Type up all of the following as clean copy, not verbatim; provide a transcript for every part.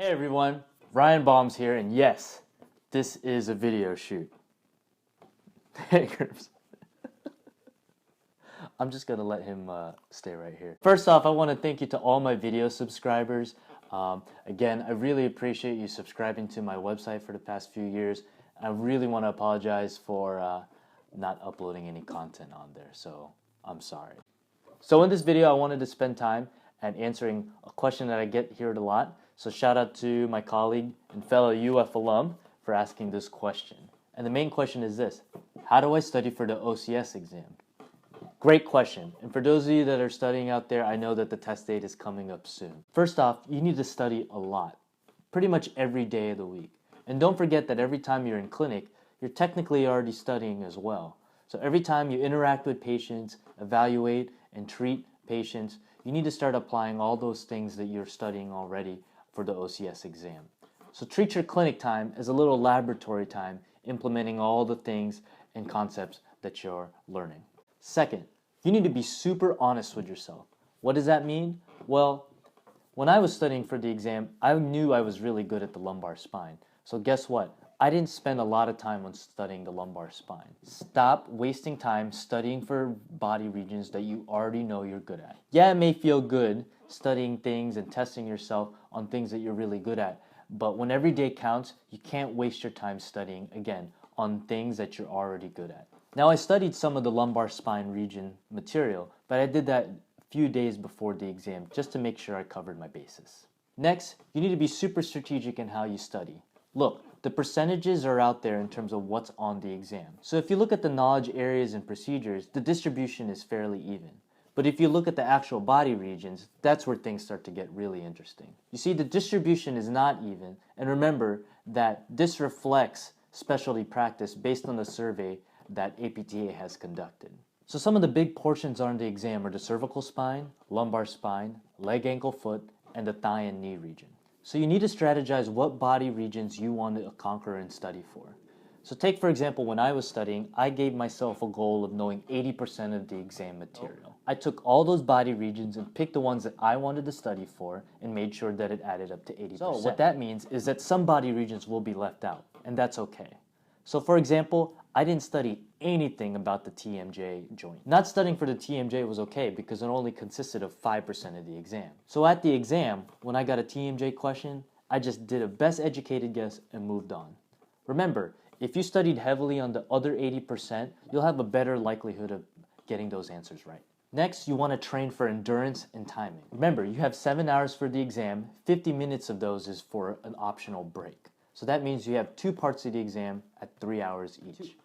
Hey everyone, Ryan Baums here, and yes, this is a video shoot. I'm just gonna let him stay right here. First off, I want to thank you to all my video subscribers. Again, I really appreciate you subscribing to my website for the past few years. I really want to apologize for not uploading any content on there, so I'm sorry. So in this video, I wanted to spend time and answering a question that I get here a lot. So shout out to my colleague and fellow UF alum for asking this question. And the main question is this: how do I study for the OCS exam? Great question. And for those of you that are studying out there, I know that the test date is coming up soon. First off, you need to study a lot, pretty much every day of the week. And don't forget that every time you're in clinic, you're technically already studying as well. So every time you interact with patients, evaluate and treat patients, you need to start applying all those things that you're studying already for the OCS exam. So treat your clinic time as a little laboratory time, implementing all the things and concepts that you're learning. Second, you need to be super honest with yourself. What does that mean? Well, when I was studying for the exam, I knew I was really good at the lumbar spine. So guess what? I didn't spend a lot of time on studying the lumbar spine. Stop wasting time studying for body regions that you already know you're good at. Yeah, it may feel good studying things and testing yourself on things that you're really good at, but when every day counts, you can't waste your time studying, again, on things that you're already good at. Now, I studied some of the lumbar spine region material, but I did that a few days before the exam just to make sure I covered my bases. Next, you need to be super strategic in how you study. Look, the percentages are out there in terms of what's on the exam. So if you look at the knowledge areas and procedures, the distribution is fairly even. But if you look at the actual body regions, that's where things start to get really interesting. You see, the distribution is not even, and remember that this reflects specialty practice based on the survey that APTA has conducted. So some of the big portions on the exam are the cervical spine, lumbar spine, leg, ankle, foot, and the thigh and knee region. So you need to strategize what body regions you want to conquer and study for. So take, for example, when I was studying, I gave myself a goal of knowing 80% of the exam material. I took all those body regions and picked the ones that I wanted to study for and made sure that it added up to 80%. So what that means is that some body regions will be left out, and that's okay. So for example, I didn't study anything about the TMJ joint. Not studying for the TMJ was okay because it only consisted of 5% of the exam. So at the exam, when I got a TMJ question, I just did a best educated guess and moved on. Remember, if you studied heavily on the other 80%, you'll have a better likelihood of getting those answers right. Next, you want to train for endurance and timing. Remember, you have 7 hours for the exam, 50 minutes of those is for an optional break. So that means you have 2 parts of the exam at 3 hours each.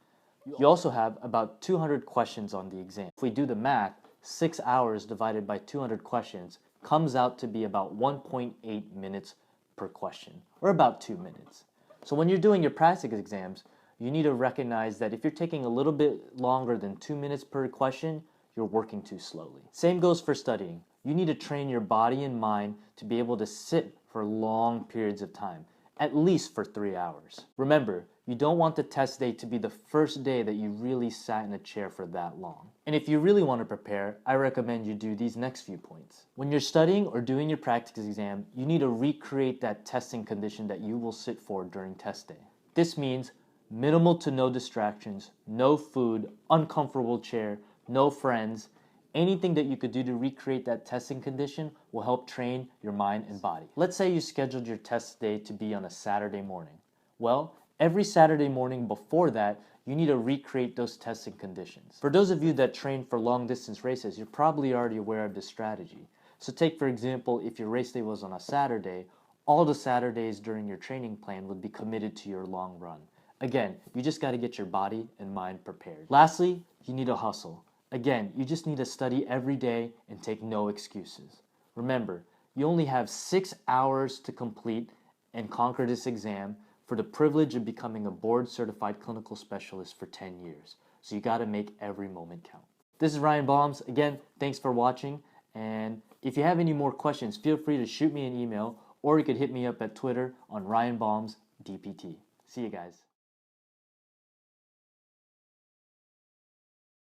You also have about 200 questions on the exam. If we do the math, 6 hours divided by 200 questions comes out to be about 1.8 minutes per question, or about 2 minutes. So when you're doing your practice exams, you need to recognize that if you're taking a little bit longer than 2 minutes per question, you're working too slowly. Same goes for studying. You need to train your body and mind to be able to sit for long periods of time, at least for 3 hours. Remember, you don't want the test day to be the first day that you really sat in a chair for that long. And if you really want to prepare, I recommend you do these next few points. When you're studying or doing your practice exam, you need to recreate that testing condition that you will sit for during test day. This means minimal to no distractions, no food, uncomfortable chair, no friends. Anything that you could do to recreate that testing condition will help train your mind and body. Let's say you scheduled your test day to be on a Saturday morning. Well, every Saturday morning before that, you need to recreate those testing conditions. For those of you that train for long distance races, you're probably already aware of this strategy. So take, for example, if your race day was on a Saturday, all the Saturdays during your training plan would be committed to your long run. Again, you just got to get your body and mind prepared. Lastly, you need to hustle. Again, you just need to study every day and take no excuses. Remember, you only have 6 hours to complete and conquer this exam for the privilege of becoming a board-certified clinical specialist for 10 years. So you got to make every moment count. This is Ryan Baums. Again, thanks for watching. And if you have any more questions, feel free to shoot me an email, or you could hit me up at Twitter on Ryan Baums DPT. See you guys.